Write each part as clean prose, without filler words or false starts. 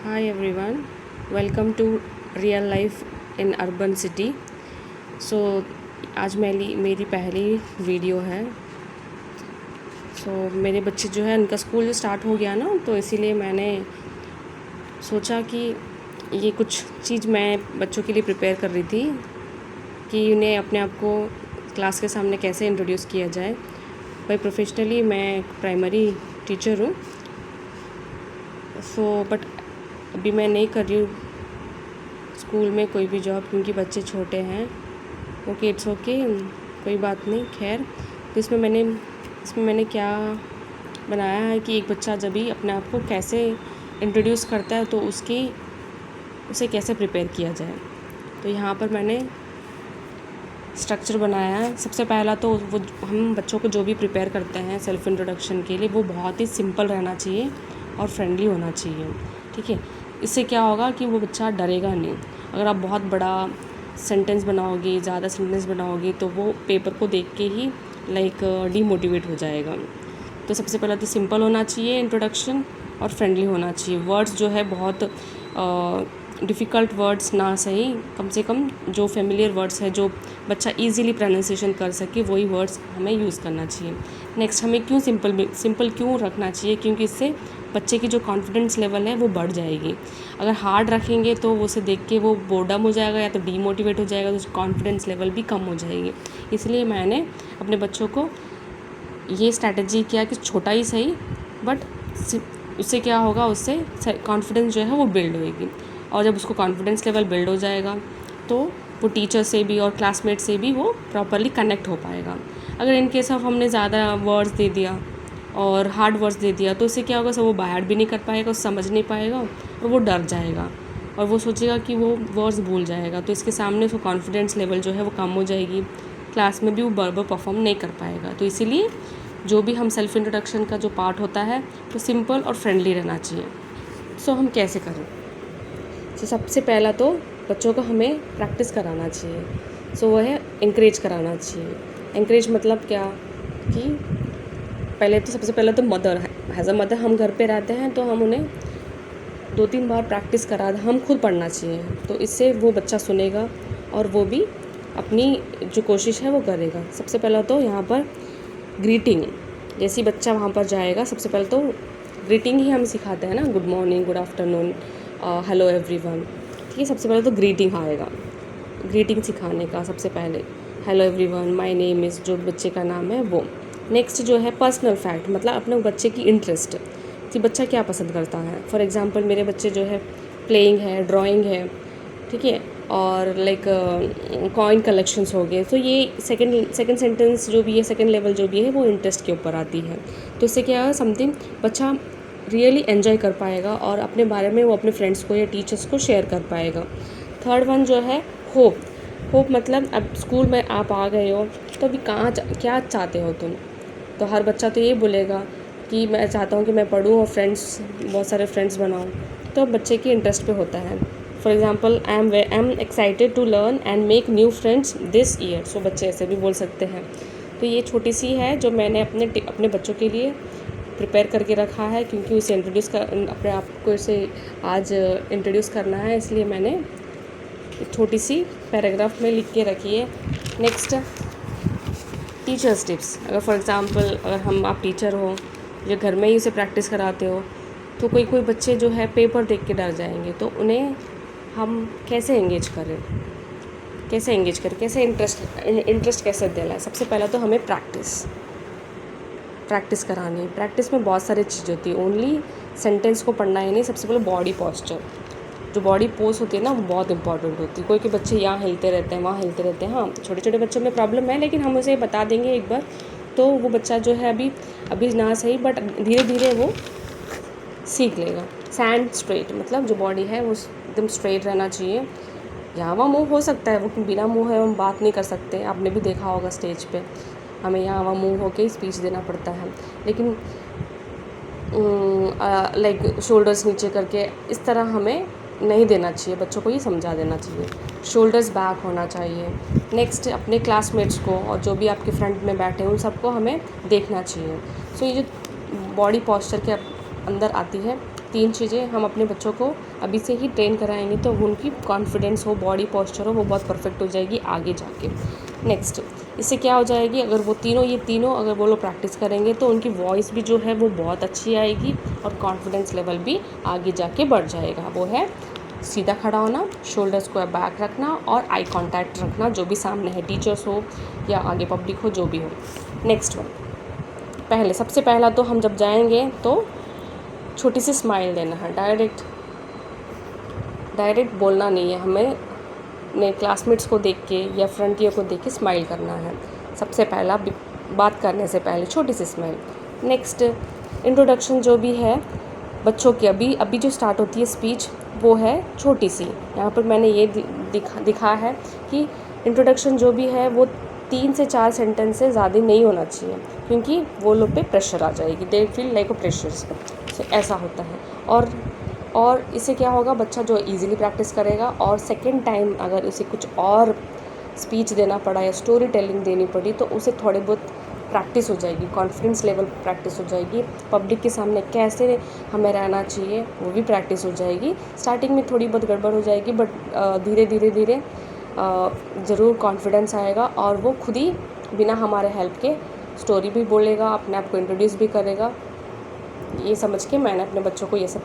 Hi everyone, welcome to real life in urban city. So आज मेरी पहली video है। मेरे बच्चे जो है उनका स्कूल स्टार्ट हो गया ना, तो इसीलिए मैंने सोचा कि ये कुछ चीज़ मैं बच्चों के लिए प्रिपेयर कर रही थी कि उन्हें अपने आप को क्लास के सामने कैसे इंट्रोड्यूस किया जाए। भाई प्रोफेशनली मैं प्राइमरी टीचर हूँ, बट अभी मैं नहीं कर रही हूँ स्कूल में कोई भी जॉब, क्योंकि बच्चे छोटे हैं। ओके, इट्स ओके, कोई बात नहीं। खैर, तो इसमें मैंने क्या बनाया है कि एक बच्चा जब भी अपने आप को कैसे इंट्रोड्यूस करता है तो उसे कैसे प्रिपेयर किया जाए। तो यहाँ पर मैंने स्ट्रक्चर बनाया है। सबसे पहला तो वो हम बच्चों को जो भी प्रिपेयर करते हैं सेल्फ़ इंट्रोडक्शन के लिए, वो बहुत ही सिंपल रहना चाहिए और फ्रेंडली होना चाहिए। ठीक है, इससे क्या होगा कि वो बच्चा डरेगा नहीं। अगर आप बहुत बड़ा सेंटेंस बनाओगे, ज़्यादा सेंटेंस बनाओगे, तो वो पेपर को देख के ही डीमोटिवेट हो जाएगा। तो सबसे पहले तो सिंपल होना चाहिए इंट्रोडक्शन और फ्रेंडली होना चाहिए। वर्ड्स जो है बहुत डिफ़िकल्ट वर्ड्स ना सही, कम से कम जो फेमिलियर वर्ड्स है, जो बच्चा इजीली प्रोनाउंसिएशन कर सके, वही वर्ड्स हमें यूज़ करना चाहिए। नेक्स्ट, हमें क्यों सिंपल क्यों रखना चाहिए, क्योंकि इससे बच्चे की जो कॉन्फिडेंस लेवल है वो बढ़ जाएगी। अगर हार्ड रखेंगे तो उसे देख के वो बोर्डम हो जाएगा या तो डीमोटिवेट हो जाएगा, तो उसकी कॉन्फिडेंस लेवल भी कम हो जाएगी। इसलिए मैंने अपने बच्चों को ये स्ट्रैटेजी किया कि छोटा ही सही, बट उससे क्या होगा, उससे कॉन्फिडेंस जो है वो बिल्ड होएगी। और जब उसको कॉन्फिडेंस लेवल बिल्ड हो जाएगा तो वो टीचर से भी और क्लासमेट से भी वो प्रॉपरली कनेक्ट हो पाएगा। अगर इन केस ऑफ हमने ज़्यादा वर्ड्स दे दिया और हार्ड वर्ड्स दे दिया, तो उससे क्या होगा, वो बाहर भी नहीं कर पाएगा, समझ नहीं पाएगा और वो डर जाएगा और वो सोचेगा कि वो वर्ड्स भूल जाएगा। तो इसके सामने उसको कॉन्फिडेंस लेवल जो है वो कम हो जाएगी, क्लास में भी वो बराबर परफॉर्म नहीं कर पाएगा। तो इसीलिए जो भी हम सेल्फ इंट्रोडक्शन का जो पार्ट होता है वो सिंपल और फ्रेंडली रहना चाहिए। हम कैसे करें? सबसे पहला तो बच्चों को हमें प्रैक्टिस कराना चाहिए। वो है इंकरेज कराना चाहिए। इंकरेज मतलब क्या कि सबसे पहले तो मदर है, एज अ मदर हम घर पे रहते हैं तो हम उन्हें 2-3 बार प्रैक्टिस करा, हम खुद पढ़ना चाहिए। तो इससे वो बच्चा सुनेगा और वो भी अपनी जो कोशिश है वो करेगा। सबसे पहला तो यहाँ पर ग्रीटिंग, जैसे बच्चा वहाँ पर जाएगा, सबसे पहले तो ग्रीटिंग ही हम सिखाते हैं ना, good morning, good afternoon, hello everyone. ठीक है, सबसे पहले तो ग्रीटिंग आएगा। ग्रीटिंग सिखाने का सबसे पहले hello everyone, my name is, जो बच्चे का नाम है वो। नेक्स्ट जो है पर्सनल फैक्ट, मतलब अपने बच्चे की इंटरेस्ट कि बच्चा क्या पसंद करता है। फॉर एग्जांपल मेरे बच्चे जो है प्लेइंग है, ड्राइंग है, ठीक है, और कॉइन कलेक्शंस हो गए। तो ये सेकंड सेंटेंस जो भी है, सेकंड लेवल जो भी है, वो इंटरेस्ट के ऊपर आती है। तो इससे क्या है, समथिंग बच्चा रियली एंजॉय कर पाएगा और अपने बारे में वो अपने फ्रेंड्स को या टीचर्स को शेयर कर पाएगा। थर्ड वन जो है होप मतलब अब स्कूल में आप आ गए हो तो अभी क्या चाहते हो तुम। तो हर बच्चा तो ये बोलेगा कि मैं चाहता हूँ कि मैं पढूँ और बहुत सारे फ्रेंड्स बनाऊँ। तो बच्चे की इंटरेस्ट पे होता है। For example, I am excited to learn and make new friends this year. So बच्चे ऐसे भी बोल सकते हैं। तो ये छोटी सी है जो मैंने अपने बच्चों के लिए प्रिपेयर करके रखा है, क्योंकि उसे अपने आप को इसे आज इंट्रोड्यूस करना है, इसलिए मैंने एक छोटी सी पैराग्राफ में लिख के रखी है। Next, teachers tips. अगर फॉर एग्ज़ाम्पल अगर आप टीचर हो या घर में ही उसे प्रैक्टिस कराते हो, तो कोई बच्चे जो है पेपर देख के डर जाएंगे, तो उन्हें हम कैसे एंगेज करें, कैसे इंटरेस्ट कैसे दिलाएं। सबसे पहला तो हमें प्रैक्टिस करानी है। प्रैक्टिस में बहुत सारी चीज़ होती है, ओनली सेंटेंस को पढ़ना ही नहीं। सबसे पहले बॉडी पोस्चर, जो बॉडी पोज होती है ना, वो बहुत इंपॉर्टेंट होती है। कोई बच्चे यहाँ हिलते रहते हैं, वहाँ हिलते रहते हैं। हाँ, छोटे छोटे बच्चों में प्रॉब्लम है, लेकिन हम उसे बता देंगे एक बार, तो वो बच्चा जो है अभी ना सही, बट धीरे धीरे वो सीख लेगा। स्टैंड स्ट्रेट, मतलब जो बॉडी है वो एकदम स्ट्रेट रहना चाहिए। यहाँ वहाँ मूव हो सकता है, वो बिना मुँह है हम बात नहीं कर सकते। आपने भी देखा होगा स्टेज पे हमें यहाँ वहाँ मूव होके ही स्पीच देना पड़ता है, लेकिन शोल्डर्स नीचे करके इस तरह हमें नहीं देना चाहिए। बच्चों को ये समझा देना चाहिए, शोल्डर्स बैक होना चाहिए। नेक्स्ट, अपने क्लासमेट्स को और जो भी आपके फ्रंट में बैठे हैं उन सबको हमें देखना चाहिए। ये जो बॉडी पोस्चर के अंदर आती है 3 चीज़ें हम अपने बच्चों को अभी से ही ट्रेन कराएंगे तो उनकी कॉन्फिडेंस हो, बॉडी पोस्चर हो, वो बहुत परफेक्ट हो जाएगी आगे जाके। नेक्स्ट, इससे क्या हो जाएगी, अगर वो ये तीनों अगर वो लोग प्रैक्टिस करेंगे तो उनकी वॉइस भी जो है वो बहुत अच्छी आएगी और कॉन्फिडेंस लेवल भी आगे जाके बढ़ जाएगा। वो है सीधा खड़ा होना, शोल्डर्स को बैक रखना और आई कांटेक्ट रखना, जो भी सामने है, टीचर्स हो या आगे पब्लिक हो, जो भी हो। नेक्स्ट वन, सबसे पहला तो हम जब जाएंगे तो छोटी सी स्माइल देना है, डायरेक्ट बोलना नहीं है, हमें अपने क्लासमेट्स को देख के या फ्रंट ईयर को देख के स्माइल करना है। सबसे पहला बात करने से पहले छोटी सी स्माइल। नेक्स्ट, इंट्रोडक्शन जो भी है बच्चों की अभी जो स्टार्ट होती है स्पीच, वो है छोटी सी। यहाँ पर मैंने ये दिखा है कि इंट्रोडक्शन जो भी है वो 3 से 4 सेंटेंस से ज़्यादा नहीं होना चाहिए, क्योंकि वो लोग पे प्रेशर आ जाएगी, they feel like a pressures, ऐसा होता है। और इससे क्या होगा, बच्चा जो इजीली प्रैक्टिस करेगा और सेकंड टाइम अगर उसे कुछ और स्पीच देना पड़ा या स्टोरी टेलिंग देनी पड़ी तो उसे थोड़ी बहुत प्रैक्टिस हो जाएगी, कॉन्फिडेंस लेवल प्रैक्टिस हो जाएगी, पब्लिक के सामने कैसे हमें रहना चाहिए वो भी प्रैक्टिस हो जाएगी। स्टार्टिंग में थोड़ी बहुत गड़बड़ हो जाएगी, बट धीरे धीरे ज़रूर कॉन्फिडेंस आएगा और वो खुद ही बिना हमारे हेल्प के स्टोरी भी बोलेगा, अपने आप को इंट्रोड्यूस भी करेगा। ये समझ के मैंने अपने बच्चों को ये सब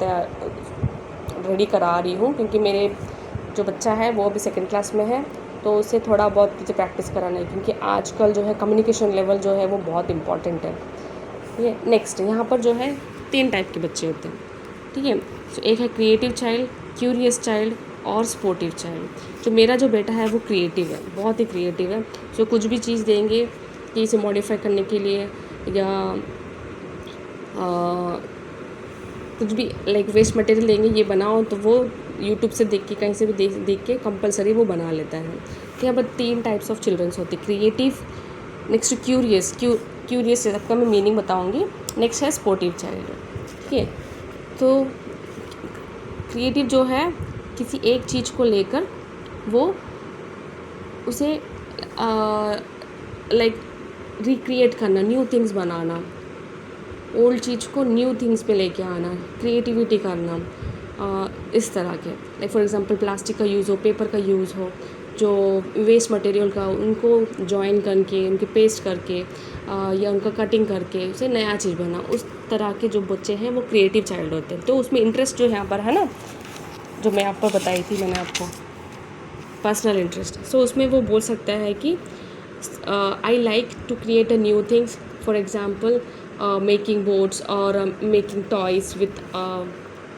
रेडी करा रही हूँ, क्योंकि मेरे जो बच्चा है वो अभी 2nd क्लास में है, तो उसे थोड़ा बहुत मुझे प्रैक्टिस कराना है, क्योंकि आजकल जो है कम्युनिकेशन लेवल जो है वो बहुत इम्पॉर्टेंट है। ये नेक्स्ट, यहाँ पर जो है 3 टाइप के बच्चे होते हैं, ठीक है। तो एक है क्रिएटिव चाइल्ड, क्यूरियस चाइल्ड और स्पोर्टिव चाइल्ड। तो मेरा जो बेटा है वो क्रिएटिव है, बहुत ही क्रिएटिव है। जो कुछ भी चीज़ देंगे कि इसे मॉडिफाई करने के लिए या कुछ भी लाइक वेस्ट मटेरियल देंगे ये बनाओ, तो वो यूट्यूब से देख के कहीं से भी देख के कंपलसरी वो बना लेता है। तो यहाँ पर 3 टाइप्स ऑफ चिल्ड्रंस होते हैं, क्रिएटिव, नेक्स्ट क्यूरियस सबका मैं मीनिंग बताऊँगी, नेक्स्ट है स्पोर्टिव चाइल्ड, ठीक है। तो क्रिएटिव जो है किसी एक चीज़ को लेकर वो उसे लाइक रिक्रिएट करना, न्यू थिंग्स बनाना, ओल्ड चीज़ को न्यू थिंग्स पे लेके आना, क्रिएटिविटी करना, इस तरह के। लाइक फॉर एग्जांपल प्लास्टिक का यूज़ हो, पेपर का यूज़ हो, जो वेस्ट मटेरियल का उनको जॉइन करके, उनके पेस्ट करके या उनका कटिंग करके उसे नया चीज़ बना, उस तरह के जो बच्चे हैं वो क्रिएटिव चाइल्ड होते हैं। तो उसमें इंटरेस्ट जो यहाँ पर है ना, जो मैं आपको बताई थी मैंने आपको, पर्सनल इंटरेस्ट, सो उसमें वो बोल सकता है कि I like to create a new things, for example making boards or making toys with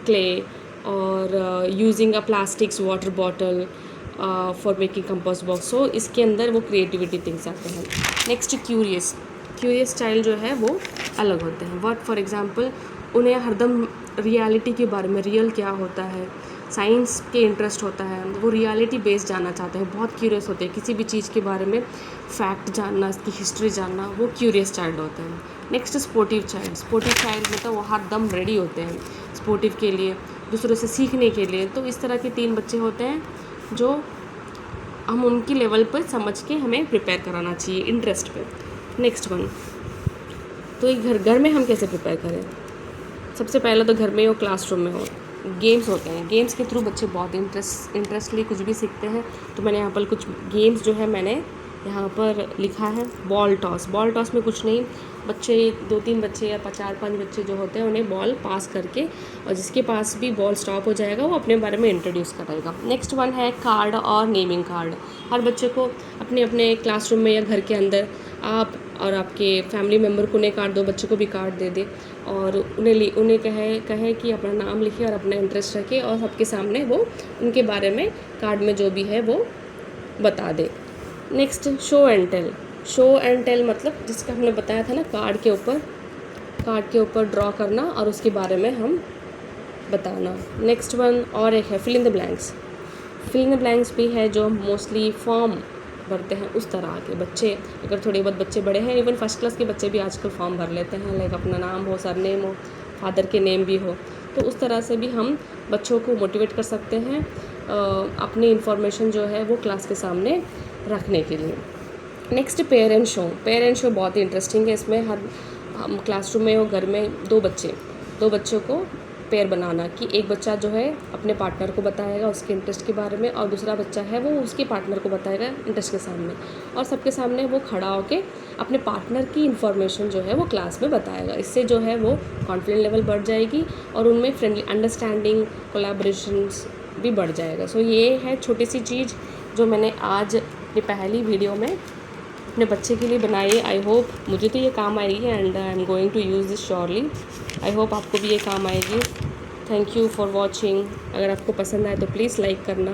clay or using a plastics water bottle for making compost box। so इसके अंदर वो creativity things आते हैं। next क्यूरियस चाइल्ड जो है वो अलग होते हैं। what for example, उन्हें हरदम रियलिटी के बारे में, रियल क्या होता है, साइंस के इंटरेस्ट होता है, वो रियलिटी बेस्ड जानना चाहते हैं, बहुत क्यूरियस होते हैं, किसी भी चीज़ के बारे में फैक्ट जानना, इसकी हिस्ट्री जानना, वो क्यूरियस चाइल्ड होते हैं। नेक्स्ट स्पोर्टिव चाइल्ड में तो वो हर दम रेडी होते हैं स्पोर्टिव के लिए, दूसरों से सीखने के लिए। तो इस तरह के 3 बच्चे होते हैं जो हम उनकी लेवल पर समझ के हमें प्रिपेयर कराना चाहिए, इंटरेस्ट पे। नेक्स्ट वन, तो ये घर में हम कैसे प्रिपेयर करें। सबसे पहले तो घर में हो, क्लासरूम में हो, गेम्स होते हैं, गेम्स के थ्रू बच्चे बहुत इंटरेस्टली कुछ भी सीखते हैं। तो मैंने यहाँ पर कुछ गेम्स जो है मैंने यहाँ पर लिखा है। बॉल टॉस में कुछ नहीं, बच्चे 2-3 बच्चे या 4-5 बच्चे जो होते हैं उन्हें बॉल पास करके, और जिसके पास भी बॉल स्टॉप हो जाएगा वो अपने बारे में इंट्रोड्यूस कराएगा। नेक्स्ट वन है कार्ड और नेमिंग कार्ड। हर बच्चे को अपने अपने क्लासरूम में या घर के अंदर आप और आपके फैमिली मेम्बर को उन्हें कार्ड दो, बच्चों को भी कार्ड दे दे और उन्हें कहे कि अपना नाम लिखे और अपना इंटरेस्ट रखे और सबके सामने वो उनके बारे में कार्ड में जो भी है वो बता दे। नेक्स्ट शो एंड टेल मतलब जिसका हमने बताया था ना, कार्ड के ऊपर ड्रॉ करना और उसके बारे में हम बताना। नेक्स्ट वन और एक है फिल इन द ब्लैंक्स भी है, जो मोस्टली फॉर्म भरते हैं उस तरह के बच्चे। अगर थोड़े बहुत बच्चे बड़े हैं, इवन 1st क्लास के बच्चे भी आजकल फॉर्म भर लेते हैं, लाइक अपना नाम हो, सरनेम हो, फादर के नेम भी हो। तो उस तरह से भी हम बच्चों को मोटिवेट कर सकते हैं अपनी इन्फॉर्मेशन जो है वो क्लास के सामने रखने के लिए। नेक्स्ट पेरेंट शो बहुत ही इंटरेस्टिंग है। इसमें हम क्लासरूम में हो, घर में, दो बच्चों को पेयर बनाना कि एक बच्चा जो है अपने पार्टनर को बताएगा उसके इंटरेस्ट के बारे में, और दूसरा बच्चा है वो उसके पार्टनर को बताएगा इंटरेस्ट के सामने, और सबके सामने वो खड़ा होके अपने पार्टनर की इन्फॉर्मेशन जो है वो क्लास में बताएगा। इससे जो है वो कॉन्फिडेंस लेवल बढ़ जाएगी और उनमें फ्रेंडली अंडरस्टैंडिंग कोलैबोरेशंस भी बढ़ जाएगा। सो ये है छोटी सी चीज़ जो मैंने आज अपनी पहली वीडियो में अपने बच्चे के लिए बनाई। आई होप मुझे तो ये काम आएगी and I am going to use this surely. I hope आपको भी ये काम आएगी। Thank you for watching. अगर आपको पसंद आए तो प्लीज़ लाइक करना।